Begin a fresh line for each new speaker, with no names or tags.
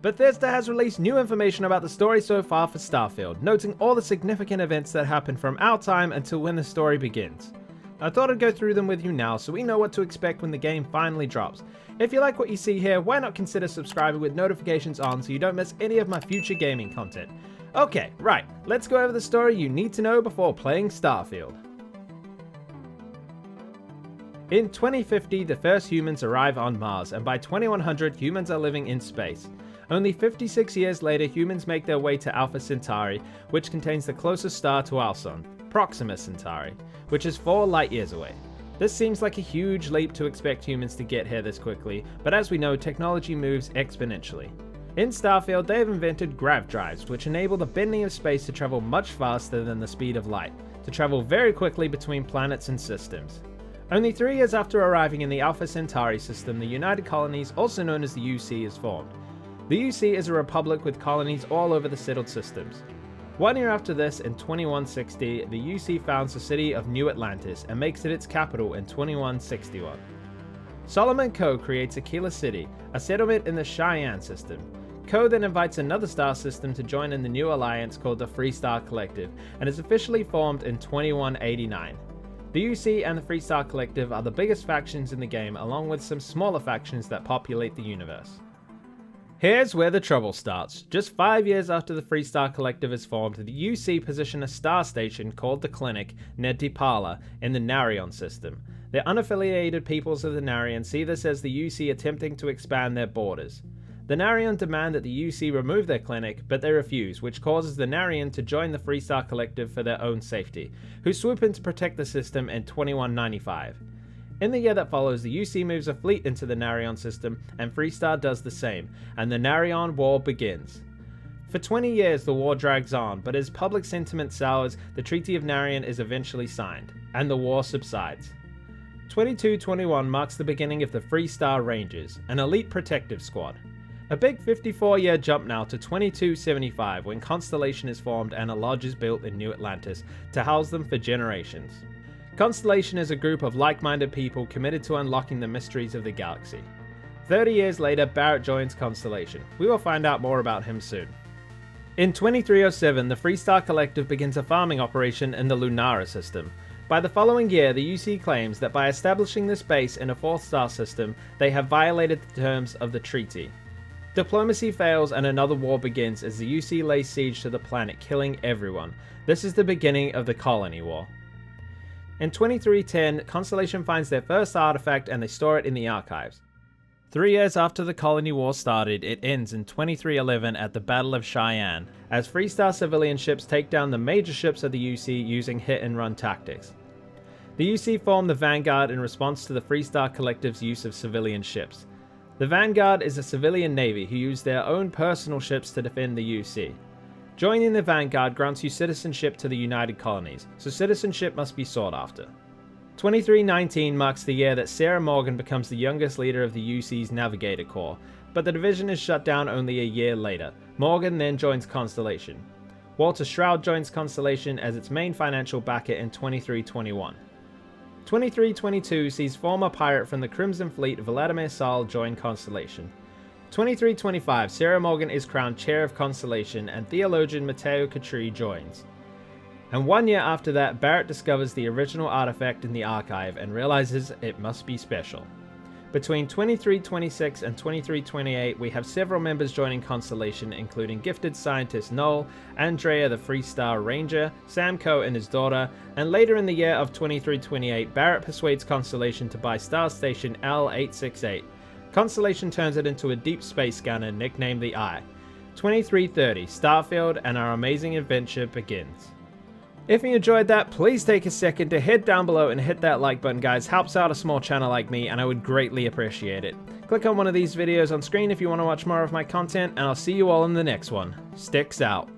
Bethesda has released new information about the story so far for Starfield, noting all the significant events that happen from our time until when the story begins. I thought I'd go through them with you now so we know what to expect when the game finally drops. If you like what you see here, why not consider subscribing with notifications on so you don't miss any of my future gaming content. Okay, right, let's go over the story you need to know before playing Starfield. In 2050, the first humans arrive on Mars, and by 2100, humans are living in space. Only 56 years later, humans make their way to Alpha Centauri, which contains the closest star to our sun, Proxima Centauri, which is 4 light years away. This seems like a huge leap to expect humans to get here this quickly, but as we know, technology moves exponentially. In Starfield, they have invented grav drives, which enable the bending of space to travel much faster than the speed of light, to travel very quickly between planets and systems. Only 3 years after arriving in the Alpha Centauri system, the United Colonies, also known as the UC, is formed. The UC is a republic with colonies all over the settled systems. 1 year after this, in 2160, the UC founds the city of New Atlantis and makes it its capital in 2161. Solomon Coe creates Aquila City, a settlement in the Cheyenne system. Coe then invites another star system to join in the new alliance called the Free Star Collective, and is officially formed in 2189. The UC and the Free Star Collective are the biggest factions in the game, along with some smaller factions that populate the universe. Here's where the trouble starts. Just 5 years after the Free Star Collective is formed, the UC position a star station called the Clinic near Dipala in the Narion system. The unaffiliated peoples of the Narion see this as the UC attempting to expand their borders. The Narion demand that the UC remove their clinic, but they refuse, which causes the Narion to join the Free Star Collective for their own safety, who swoop in to protect the system in 2195. In the year that follows, the UC moves a fleet into the Narion system, and Free Star does the same, and the Narion War begins. For 20 years the war drags on, but as public sentiment sours, the Treaty of Narion is eventually signed, and the war subsides. 2221 marks the beginning of the Free Star Rangers, an elite protective squad. A big 54-year jump now to 2275 when Constellation is formed and a lodge is built in New Atlantis to house them for generations. Constellation is a group of like-minded people committed to unlocking the mysteries of the galaxy. 30 years later, Barrett joins Constellation. We will find out more about him soon. In 2307, the Free Star Collective begins a farming operation in the Lunara system. By the following year, the UC claims that by establishing this base in a 4th star system, they have violated the terms of the treaty. Diplomacy fails and another war begins as the UC lays siege to the planet, killing everyone. This is the beginning of the Colony War. In 2310, Constellation finds their first artifact and they store it in the archives. 3 years after the Colony War started, it ends in 2311 at the Battle of Cheyenne, as Free Star civilian ships take down the major ships of the UC using hit-and-run tactics. The UC formed the Vanguard in response to the Free Star Collective's use of civilian ships. The Vanguard is a civilian navy who use their own personal ships to defend the UC. Joining the Vanguard grants you citizenship to the United Colonies, so citizenship must be sought after. 2319 marks the year that Sarah Morgan becomes the youngest leader of the UC's Navigator Corps, but the division is shut down only a year later. Morgan then joins Constellation. Walter Shroud joins Constellation as its main financial backer in 2321. 2322 sees former pirate from the Crimson Fleet Vladimir Sal join Constellation. 2325, Sarah Morgan is crowned chair of Constellation and theologian Matteo Catri joins. And 1 year after that, Barrett discovers the original artifact in the archive and realizes it must be special. Between 2326 and 2328, we have several members joining Constellation, including gifted scientist Noel, Andrea the Free Star Ranger, Sam Coe and his daughter, and later in the year of 2328, Barrett persuades Constellation to buy Star Station L868. Constellation turns it into a deep space scanner nicknamed the Eye. 2330, Starfield and our amazing adventure begins. If you enjoyed that, please take a second to head down below and hit that like button, guys. Helps out a small channel like me and I would greatly appreciate it. Click on one of these videos on screen if you want to watch more of my content, and I'll see you all in the next one. Sticks out.